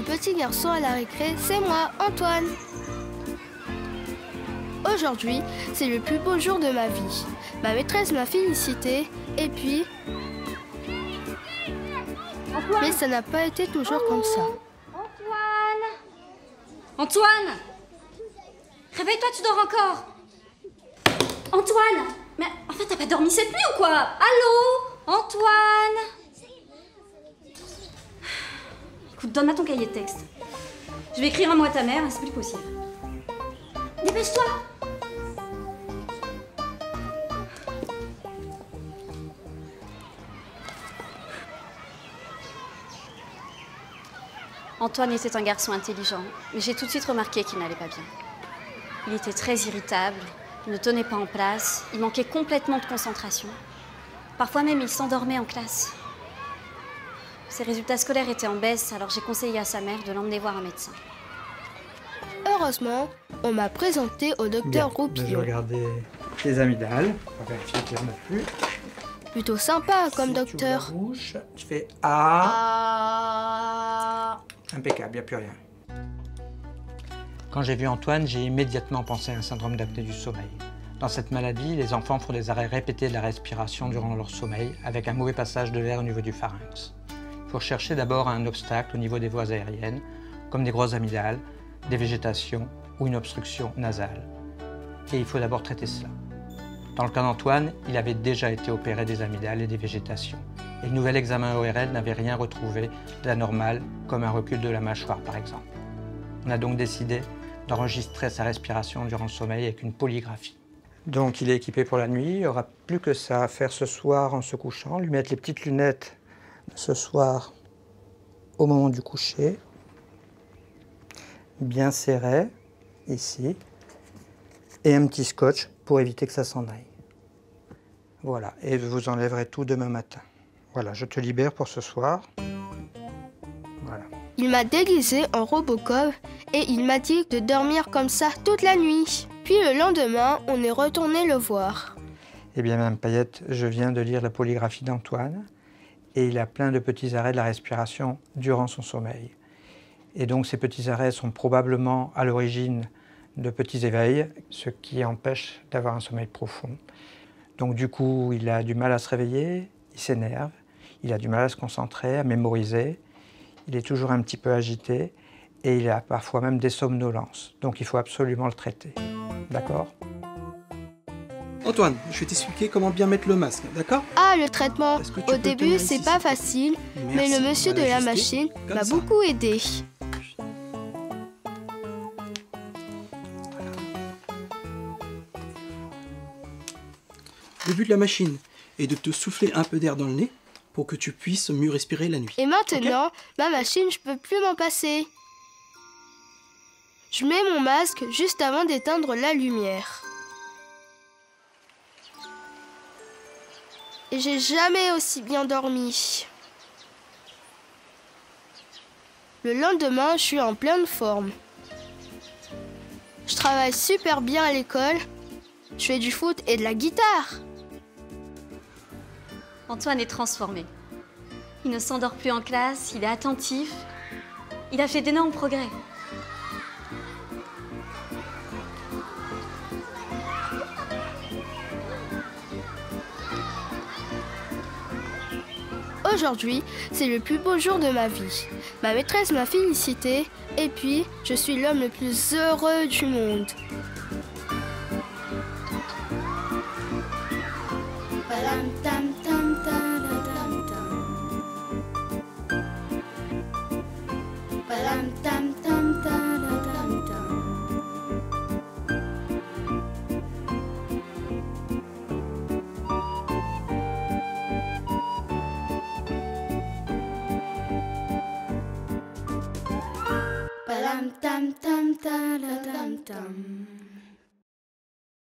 petit garçon à la récré, c'est moi, Antoine. Aujourd'hui, c'est le plus beau jour de ma vie. Ma maîtresse m'a félicité et puis... Antoine. Mais ça n'a pas été toujours comme ça. Antoine! Antoine! Réveille-toi, tu dors encore! Antoine! Mais en fait, t'as pas dormi cette nuit ou quoi? Allô? Antoine! Écoute, donne-moi ton cahier de texte. Je vais écrire un mot à ta mère, c'est plus possible. Dépêche-toi! Antoine était un garçon intelligent, mais j'ai tout de suite remarqué qu'il n'allait pas bien. Il était très irritable, il ne tenait pas en place, il manquait complètement de concentration. Parfois même, il s'endormait en classe. Ses résultats scolaires étaient en baisse, alors j'ai conseillé à sa mère de l'emmener voir un médecin. Heureusement, on m'a présenté au docteur Roupillon. Je vais regarder tes amygdales, on va vérifier qu'il n'y en a plus. Plutôt sympa comme Si docteur. tu ouvres la bouche, tu fais A. Impeccable, il n'y a plus rien. Quand j'ai vu Antoine, j'ai immédiatement pensé à un syndrome d'apnée du sommeil. Dans cette maladie, les enfants font des arrêts répétés de la respiration durant leur sommeil, avec un mauvais passage de l'air au niveau du pharynx. Il faut chercher d'abord un obstacle au niveau des voies aériennes, comme des grosses amygdales, des végétations ou une obstruction nasale. Et il faut d'abord traiter cela. Dans le cas d'Antoine, il avait déjà été opéré des amygdales et des végétations. Et le nouvel examen ORL n'avait rien retrouvé d'anormal, comme un recul de la mâchoire par exemple. On a donc décidé d'enregistrer sa respiration durant le sommeil avec une polygraphie. Donc il est équipé pour la nuit, il n'y aura plus que ça à faire ce soir en se couchant, lui mettre les petites lunettes ce soir au moment du coucher, bien serré, ici, et un petit scotch pour éviter que ça s'en aille. Voilà, et vous enlèverez tout demain matin. Voilà, je te libère pour ce soir. Voilà. Il m'a déguisé en Robocop et il m'a dit de dormir comme ça toute la nuit. Puis le lendemain, on est retourné le voir. Eh bien, Madame Payette, je viens de lire la polygraphie d'Antoine et il a plein de petits arrêts de la respiration durant son sommeil. Et donc, ces petits arrêts sont probablement à l'origine de petits éveils, ce qui empêche d'avoir un sommeil profond. Donc, du coup, il a du mal à se réveiller, il s'énerve, il a du mal à se concentrer, à mémoriser, il est toujours un petit peu agité et il a parfois même des somnolences. Donc, il faut absolument le traiter. D'accord ? Antoine, je vais t'expliquer comment bien mettre le masque, d'accord? Ah, le traitement. Est-ce que tu Au peux début, tenir c'est ici, pas s'il te plaît? facile, mais Merci. le monsieur On va de la l'ajuster machine comme m'a ça. beaucoup aidé. Le but de la machine est de te souffler un peu d'air dans le nez pour que tu puisses mieux respirer la nuit. Et maintenant, ma machine, je peux plus m'en passer. Je mets mon masque juste avant d'éteindre la lumière. Et j'ai jamais aussi bien dormi. Le lendemain, je suis en pleine forme. Je travaille super bien à l'école. Je fais du foot et de la guitare. Antoine est transformé. Il ne s'endort plus en classe, il est attentif. Il a fait d'énormes progrès. Aujourd'hui, c'est le plus beau jour de ma vie. Ma maîtresse m'a félicité et puis je suis l'homme le plus heureux du monde. Padam,